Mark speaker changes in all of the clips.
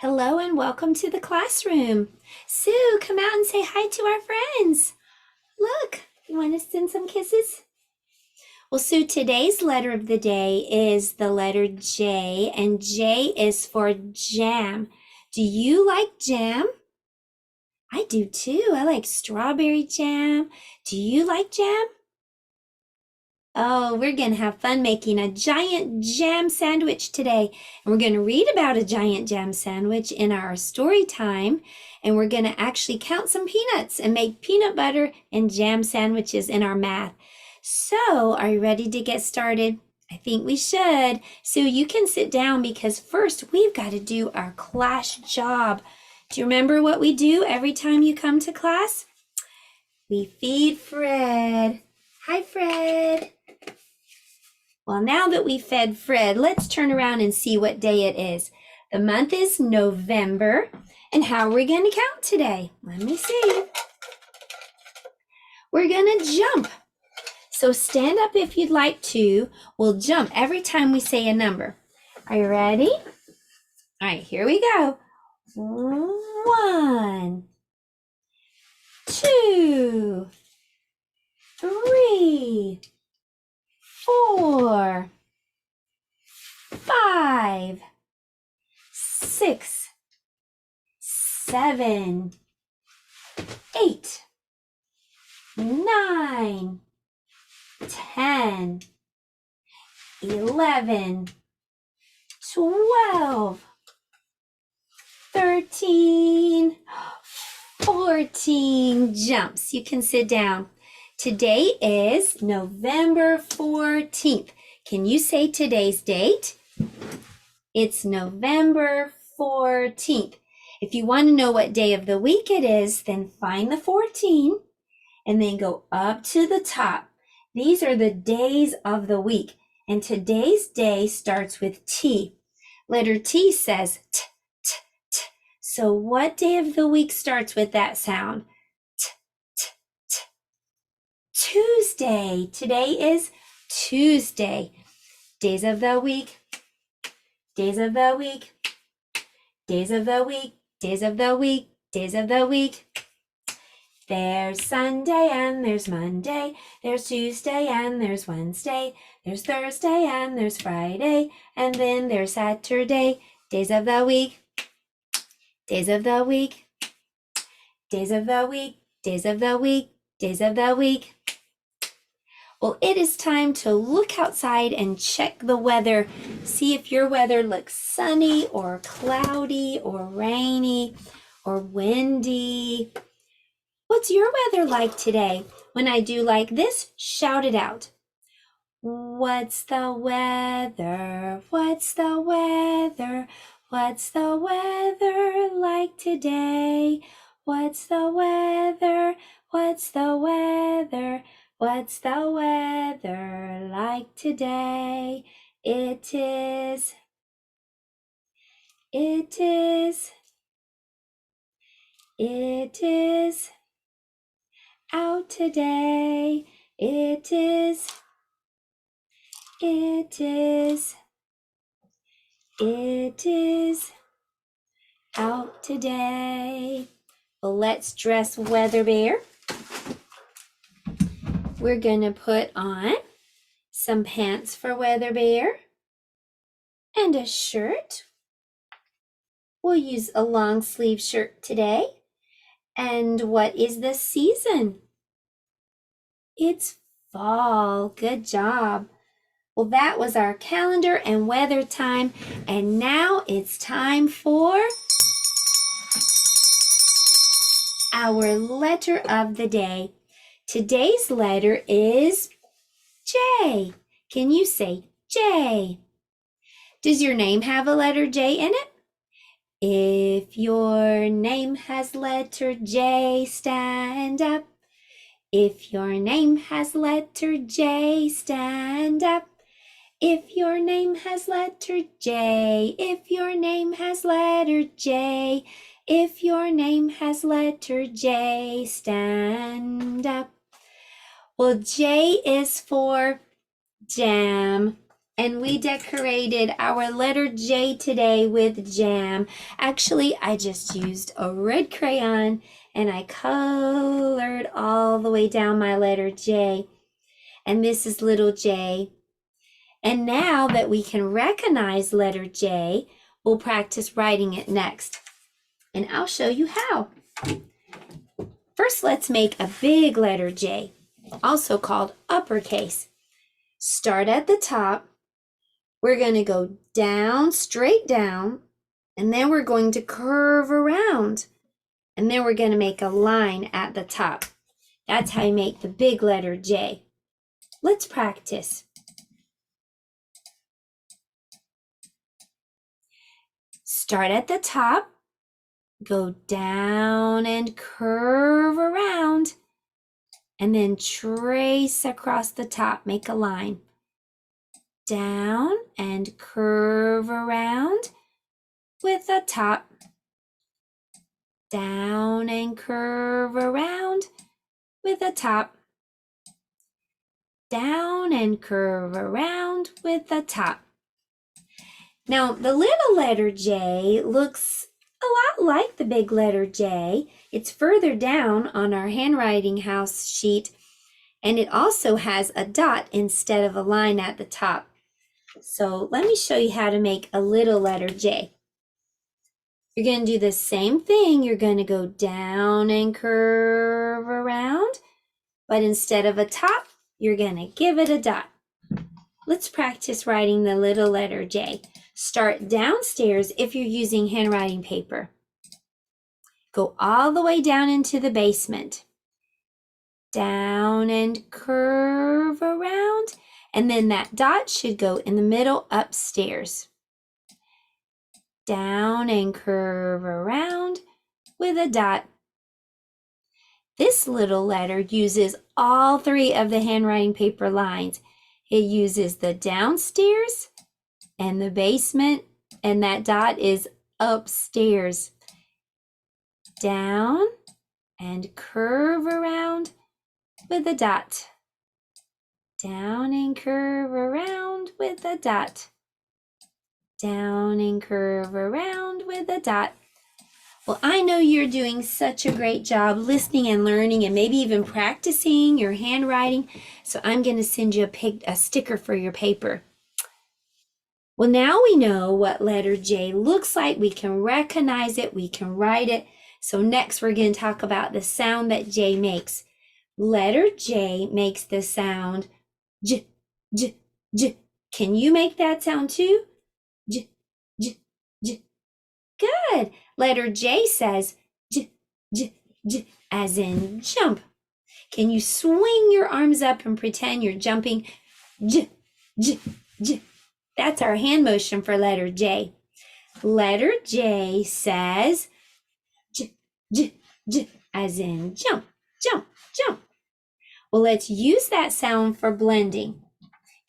Speaker 1: Hello and welcome to the classroom. Sue, come out and say hi to our friends. Look, you want to send some kisses? Well, Sue, today's letter of the day is the letter J, and J is for jam. Do you like jam? I do too. I like strawberry jam. Do you like jam? Oh, we're going to have fun making a giant jam sandwich today. And we're going to read about a giant jam sandwich in our story time. And we're going to actually count some peanuts and make peanut butter and jam sandwiches in our math. So, are you ready to get started? I think we should. So you can sit down because first we've got to do our class job. Do you remember what we do every time you come to class? We feed Fred. Hi, Fred. Well, now that we fed Fred, let's turn around and see what day it is. The month is November. And how are we going to count today? Let me see. We're going to jump. So stand up if you'd like to. We'll jump every time we say a number. Are you ready? All right, here we go. 1, 2, 3, 4, 5, 6, 7, 8, 9, 10, 11, 12, 13, 14 jumps. You can sit down. Today is November 14th. Can you say today's date? It's November 14th. If you want to know what day of the week it is, then find the 14 and then go up to the top. These are the days of the week, and today's day starts with T. Letter T says T, T, T. So what day of the week starts with that sound? T, T, T. Tuesday. Today is Tuesday. Days of the week, days of the week, days of the week, days of the week, days of the week. There's Sunday and there's Monday, there's Tuesday and there's Wednesday, there's Thursday and there's Friday, and then there's Saturday. Days of the week, days of the week, days of the week, days of the week, days of the week. Well, it is time to look outside and check the weather. See if your weather looks sunny or cloudy or rainy or windy. What's your weather like today? When I do like this, shout it out. What's the weather? What's the weather? What's the weather like today? What's the weather? What's the weather? What's the weather like today? It is out today. It is out today. Well, let's dress Weather Bear. We're going to put on some pants for Weather Bear and a shirt. We'll use a long sleeve shirt today. And what is the season? It's fall. Good job. Well, that was our calendar and weather time. And now it's time for our letter of the day. Today's letter is J. Can you say J? Does your name have a letter J in it? If your name has letter J, stand up. If your name has letter J, stand up. If your name has letter J, if your name has letter J, if your name has letter J, stand up. Well, J is for jam. and we decorated our letter J today with jam. Actually, I just used a red crayon and I colored all the way down my letter J. And this is little J. And now that we can recognize letter J, we'll practice writing it next. And I'll show you how. First, let's make a big letter J, also called uppercase. Start at the top. We're going to go down, straight down, and then we're going to curve around. And then we're going to make a line at the top. That's how you make the big letter J. Let's practice. Start at the top, go down and curve around, and then trace across the top, make a line. Down and curve around with the top. Down and curve around with the top. Down and curve around with the top. Now, the little letter J looks a lot like the big letter J. It's further down on our handwriting house sheet, and it also has a dot instead of a line at the top. So let me show you how to make a little letter J. You're going to do the same thing. You're going to go down and curve around, but instead of a top, you're going to give it a dot. Let's practice writing the little letter J. Start downstairs if you're using handwriting paper. Go all the way down into the basement. Down and curve around, and then that dot should go in the middle upstairs. Down and curve around with a dot. This little letter uses all three of the handwriting paper lines. It uses the downstairs and the basement, and that dot is upstairs. Down and curve around with a dot. Down and curve around with a dot. Down and curve around with a dot. Well, I know you're doing such a great job listening and learning and maybe even practicing your handwriting. So I'm going to send you a sticker for your paper. Well, now we know what letter J looks like. We can recognize it. We can write it. So next we're going to talk about the sound that J makes. Letter J makes the sound J, J, J. Can you make that sound too? J, J, J. Good. Letter J says J, J, J, as in jump. Can you swing your arms up and pretend you're jumping? J, J, J. That's our hand motion for letter J. Letter J says J, J, J, as in jump, jump, jump. Well, let's use that sound for blending.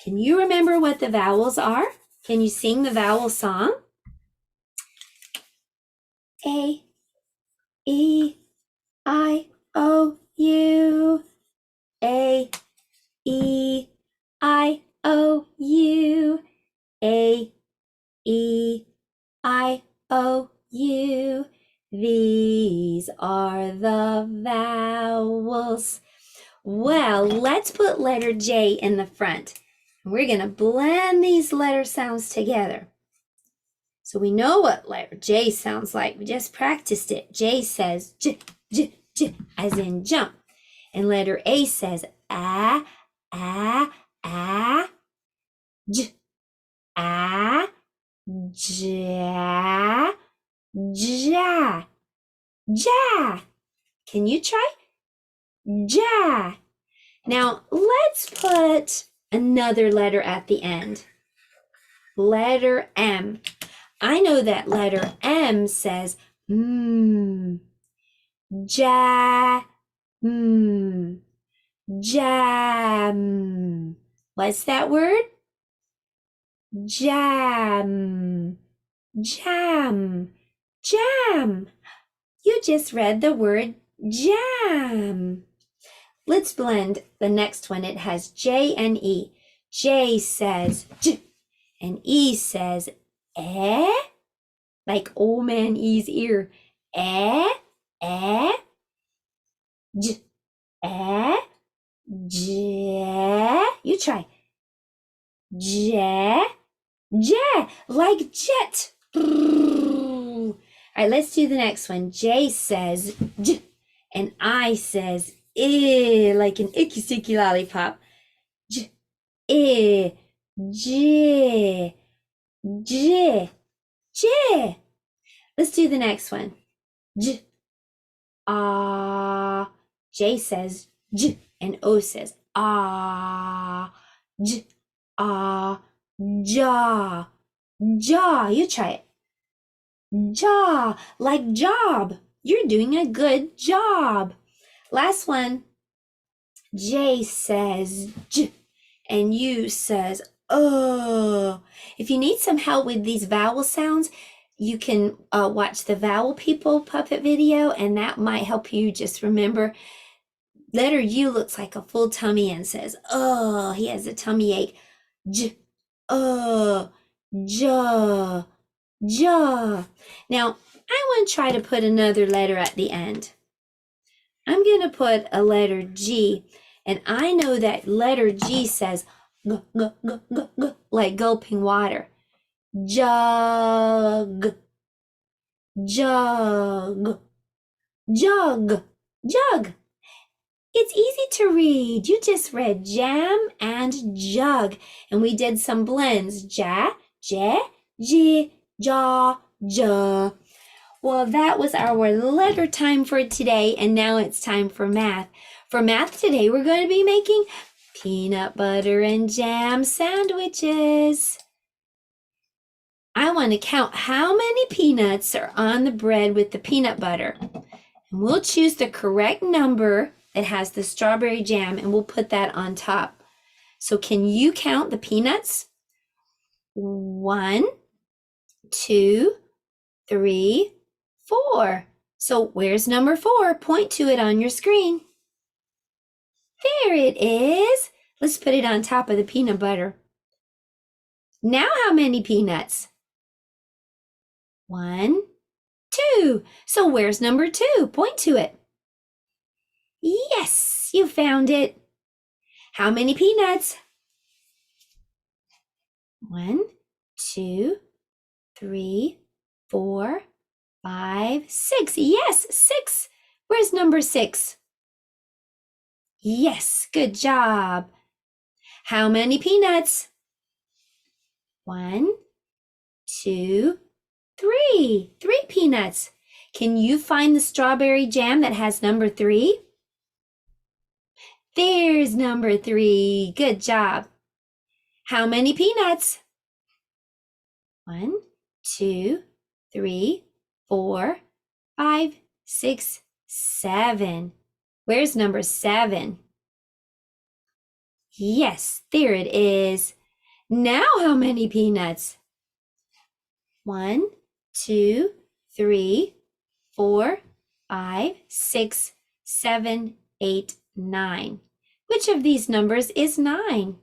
Speaker 1: Can you remember what the vowels are? Can you sing the vowel song? A, E, I, O, U. A, E, I, O, U. A, E, I, O, U. These are the vowels. Well, let's put letter J in the front. We're going to blend these letter sounds together. So we know what letter J sounds like. We just practiced it. J says J, J, J, as in jump. And letter A says A, J, A, ja, ja, ja. Can you try? Ja. Now let's put another letter at the end. Letter M. I know that letter M says ja, jam. What's that word? Jam, jam, jam. You just read the word jam. Let's blend the next one. It has J and E. J says J, And E says eh, like old man E's ear. Eh, eh, j, eh, j. You try. J, j, like jet. All right, let's do the next one. J says j, and I says eh, like an icky sticky lollipop. J, eh, j, j, j. Let's do the next one. J, ah. J says j, and O says ah. J, ah, jaw, jaw. You try it. Jaw, like job. You're doing a good job. Last one. J says j, and U says oh. If you need some help with these vowel sounds, you can watch the Vowel People puppet video, and that might help you just remember. Letter U looks like a full tummy and says oh. He has a tummy ache. J, jaw, jaw. Now, I want to try to put another letter at the end. I'm going to put a letter G, and I know that letter G says g, g, g, g, g, like gulping water. Jug, jug, jug, jug. It's easy to read. You just read jam and jug, and we did some blends. Ja, ja, ji, jaw, ja. Well, that was our letter time for today, and now it's time for math. For math today, we're going to be making peanut butter and jam sandwiches. I want to count how many peanuts are on the bread with the peanut butter. And we'll choose the correct number that has the strawberry jam, and we'll put that on top. So can you count the peanuts? 1, 2, 3, 4. So where's number 4? Point to it on your screen. There it is. Let's put it on top of the peanut butter. Now how many peanuts? 1, 2. So where's number 2? Point to it. Yes, you found it. How many peanuts? 1, 2, 3, 4, 5, 6. Yes, 6. Where's number 6? Yes, good job. How many peanuts? 1, 2, 3. 3 peanuts. Can you find the strawberry jam that has number 3? There's number 3. Good job. How many peanuts? 1, 2, 3, 4, 5, 6, 7. Where's number 7? Yes, there it is. Now how many peanuts? 1, 2, 3, 4, 5, 6, 7, 8, 9. Which of these numbers is 9?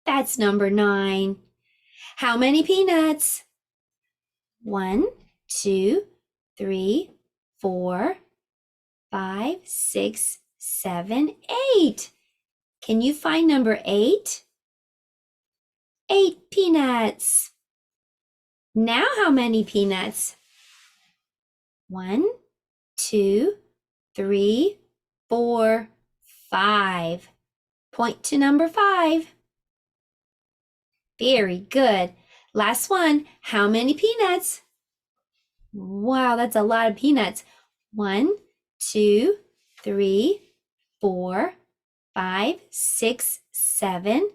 Speaker 1: That's number 9. How many peanuts? 1, 2, 3, 4, 5, 6, 7, 8. Can you find number 8? 8 peanuts. Now how many peanuts? 1, 2, 3, 4, 5. Point to number 5. Very good. Last one. How many peanuts? Wow, that's a lot of peanuts. 1, 2, 3, 4, 5, 6, 7,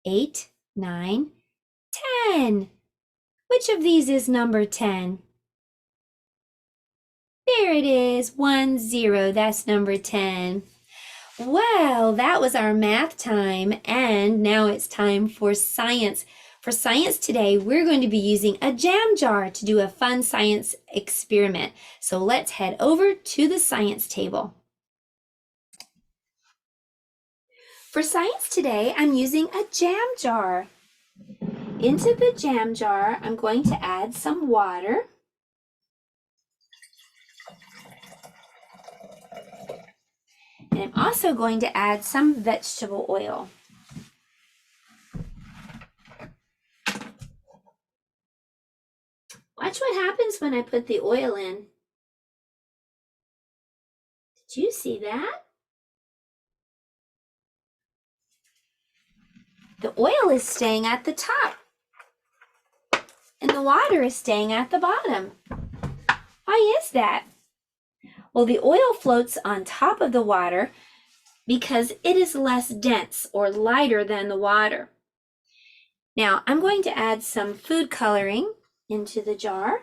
Speaker 1: 8, 9, 10. Which of these is number 10? There it is, 1, 0. That's number 10. Well, that was our math time, and now it's time for science. For science today, we're going to be using a jam jar to do a fun science experiment. So let's head over to the science table. For science today, I'm using a jam jar. into the jam jar, I'm going to add some water. And I'm also going to add some vegetable oil. Watch what happens when I put the oil in. Did you see that? The oil is staying at the top and the water is staying at the bottom. Why is that? Well, the oil floats on top of the water because it is less dense or lighter than the water. Now, I'm going to add some food coloring into the jar.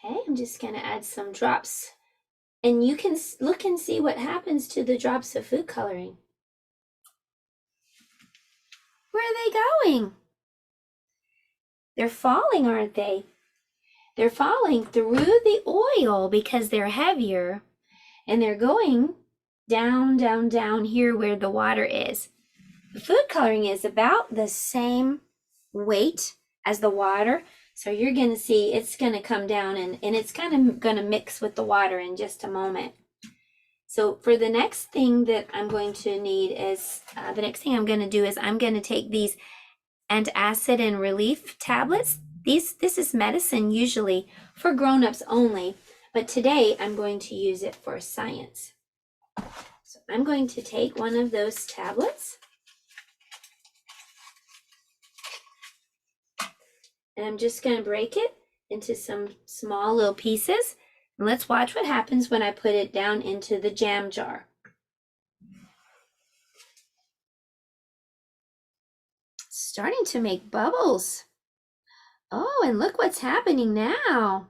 Speaker 1: Okay, I'm just going to add some drops. And you can look and see what happens to the drops of food coloring. Where are they going? They're falling, aren't they? They're falling through the oil because they're heavier, and they're going down, down, down here where the water is. The food coloring is about the same weight as the water, so you're going to see it's going to come down and it's kind of going to mix with the water in just a moment. So for the next thing that I'm going to need is, the next thing I'm going to do is I'm going to take these antacid and relief tablets. This is medicine usually for grown-ups only, but today I'm going to use it for science. So I'm going to take one of those tablets and I'm just going to break it into some small little pieces. And let's watch what happens when I put it down into the jam jar. It's starting to make bubbles. Oh, and look what's happening now.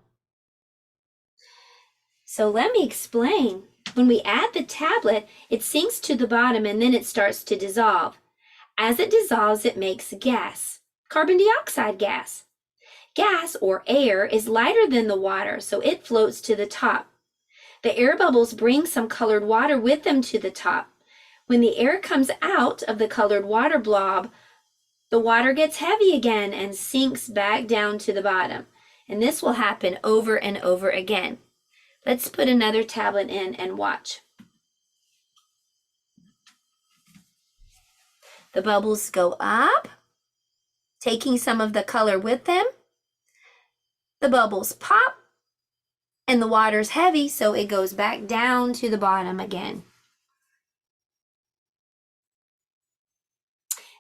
Speaker 1: So let me explain. When we add the tablet, it sinks to the bottom and then it starts to dissolve. As it dissolves, it makes gas, carbon dioxide gas. Gas, or air, is lighter than the water, so it floats to the top. The air bubbles bring some colored water with them to the top. When the air comes out of the colored water blob, the water gets heavy again and sinks back down to the bottom. And this will happen over and over again. Let's put another tablet in and watch. The bubbles go up, taking some of the color with them. The bubbles pop, and the water's heavy, so it goes back down to the bottom again.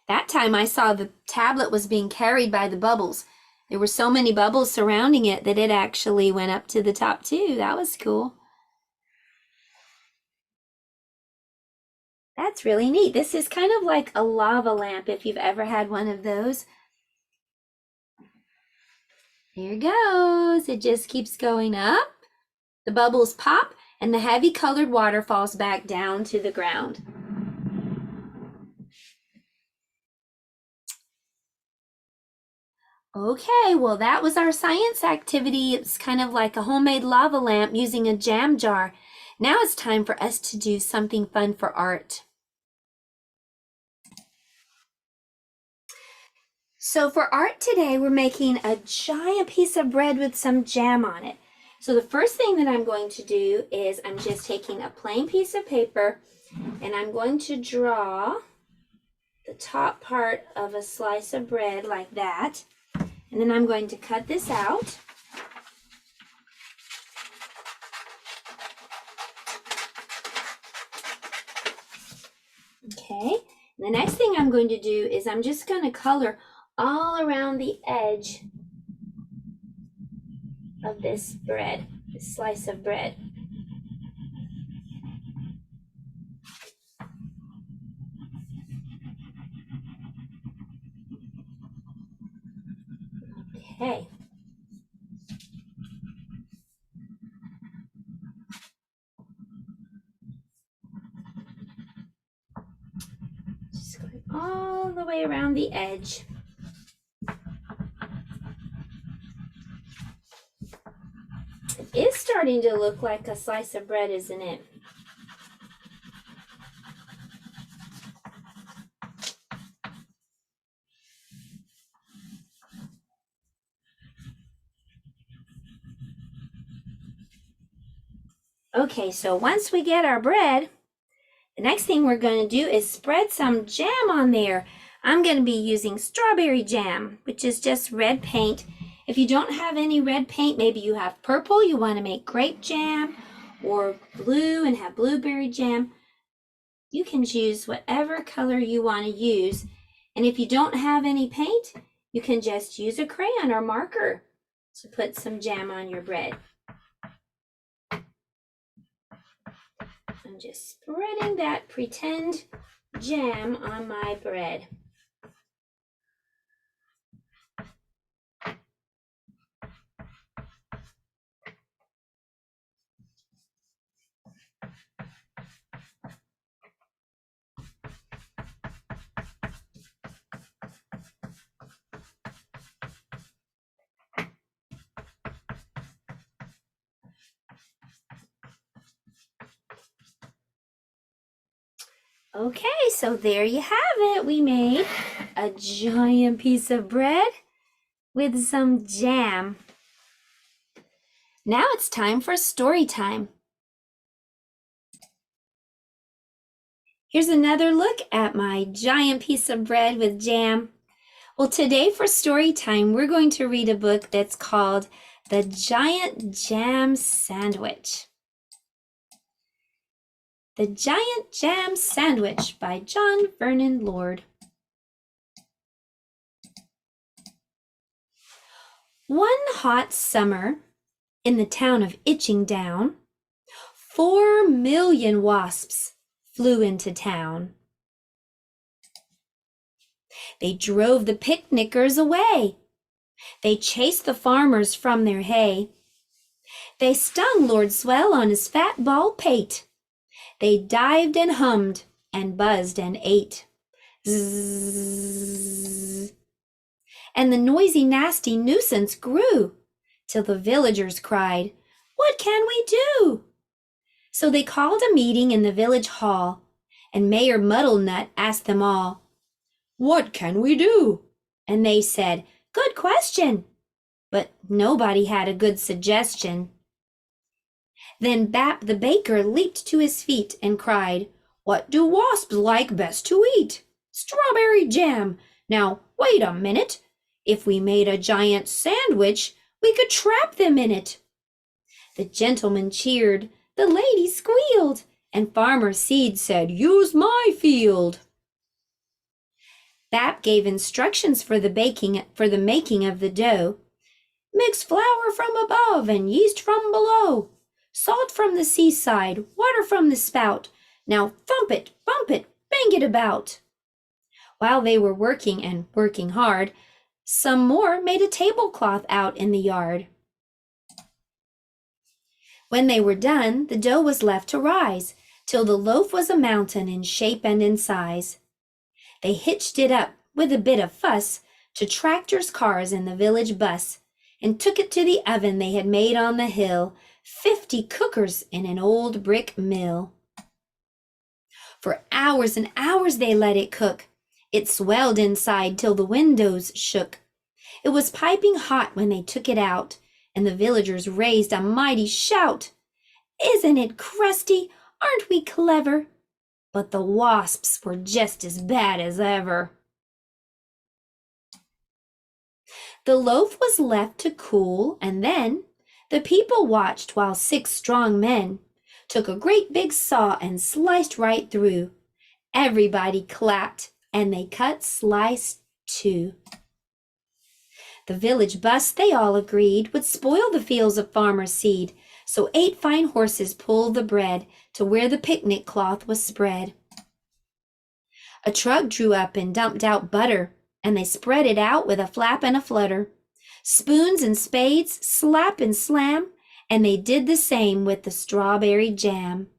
Speaker 1: That time I saw the tablet was being carried by the bubbles. There were so many bubbles surrounding it that it actually went up to the top too. That was cool. That's really neat. This is kind of like a lava lamp if you've ever had one of those. There it goes. It just keeps going up. The bubbles pop and the heavy colored water falls back down to the ground. Okay, well that was our science activity. It's kind of like a homemade lava lamp using a jam jar. Now it's time for us to do something fun for art. So for art today, we're making a giant piece of bread with some jam on it. So the first thing that I'm going to do is I'm just taking a plain piece of paper and I'm going to draw the top part of a slice of bread like that. And then I'm going to cut this out. Okay, and the next thing I'm going to do is I'm just going to color all around the edge of this bread, this slice of bread. Okay. Just going all the way around the edge. It is starting to look like a slice of bread, isn't it? Okay, so once we get our bread, the next thing we're going to do is spread some jam on there. I'm going to be using strawberry jam, which is just red paint. If you don't have any red paint, maybe you have purple, you want to make grape jam, or blue and have blueberry jam. You can choose whatever color you want to use. And if you don't have any paint, you can just use a crayon or marker to put some jam on your bread. I'm just spreading that pretend jam on my bread. Okay, so there you have it. We made a giant piece of bread with some jam. Now it's time for story time. Here's another look at my giant piece of bread with jam. Well, today for story time, we're going to read a book that's called The Giant Jam Sandwich. The Giant Jam Sandwich by John Vernon Lord. One hot summer in the town of Itchingdown, 4 million wasps flew into town. They drove the picnickers away. They chased the farmers from their hay. They stung Lord Swell on his fat bald pate. They dived and hummed and buzzed and ate. Zzz. And the noisy, nasty nuisance grew till the villagers cried, "What can we do?" So they called a meeting in the village hall, and Mayor Muddlenut asked them all, "What can we do?" And they said, "Good question." But nobody had a good suggestion. Then Bap the baker leaped to his feet and cried, "What do wasps like best to eat?" "Strawberry jam." "Now, wait a minute. If we made a giant sandwich, we could trap them in it." The gentleman cheered, the lady squealed, and Farmer Seed said, "Use my field." Bap gave instructions for the making of the dough. "Mix flour from above and yeast from below, salt from the seaside, water from the spout. Now thump it, bump it, bang it about." While they were working and working hard, some more made a tablecloth out in the yard. When they were done, the dough was left to rise, till the loaf was a mountain in shape and in size. They hitched it up with a bit of fuss to tractors' cars in the village bus, and took it to the oven they had made on the hill, 50 cookers in an old brick mill. For hours and hours they let it cook. It swelled inside till the windows shook. It was piping hot when they took it out, and the villagers raised a mighty shout. "Isn't it crusty? Aren't we clever?" But the wasps were just as bad as ever. The loaf was left to cool, and then the people watched while 6 strong men took a great big saw and sliced right through. Everybody clapped, and they cut slice too. The village bus, they all agreed, would spoil the fields of Farmer Seed, so 8 fine horses pulled the bread to where the picnic cloth was spread. A truck drew up and dumped out butter, and they spread it out with a flap and a flutter. Spoons and spades, slap and slam, and they did the same with the strawberry jam.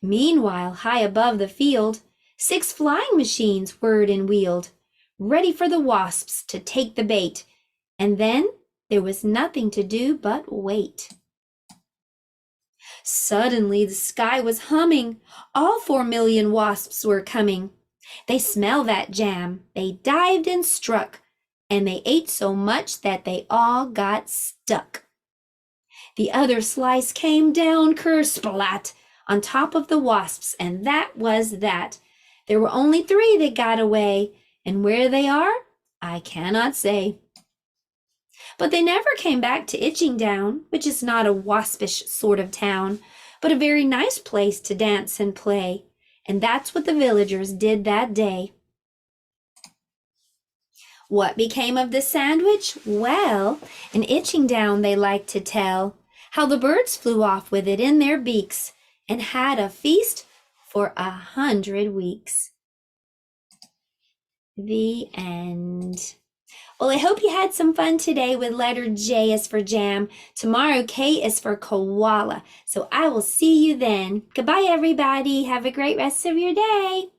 Speaker 1: Meanwhile, high above the field, 6 flying machines whirred and wheeled, ready for the wasps to take the bait, and then there was nothing to do but wait. Suddenly the sky was humming. All 4 million wasps were coming. They smelled that jam. They dived and struck, and they ate so much that they all got stuck. The other slice came down kersplat on top of the wasps, and that was that. There were only 3 that got away, and where they are, I cannot say. But they never came back to Itching Down, which is not a waspish sort of town, but a very nice place to dance and play. And that's what the villagers did that day. What became of the sandwich? Well, in Itching Down they like to tell how the birds flew off with it in their beaks and had a feast for 100 weeks. The end. Well, I hope you had some fun today with letter J is for jam. Tomorrow, K is for koala. So I will see you then. Goodbye, everybody. Have a great rest of your day.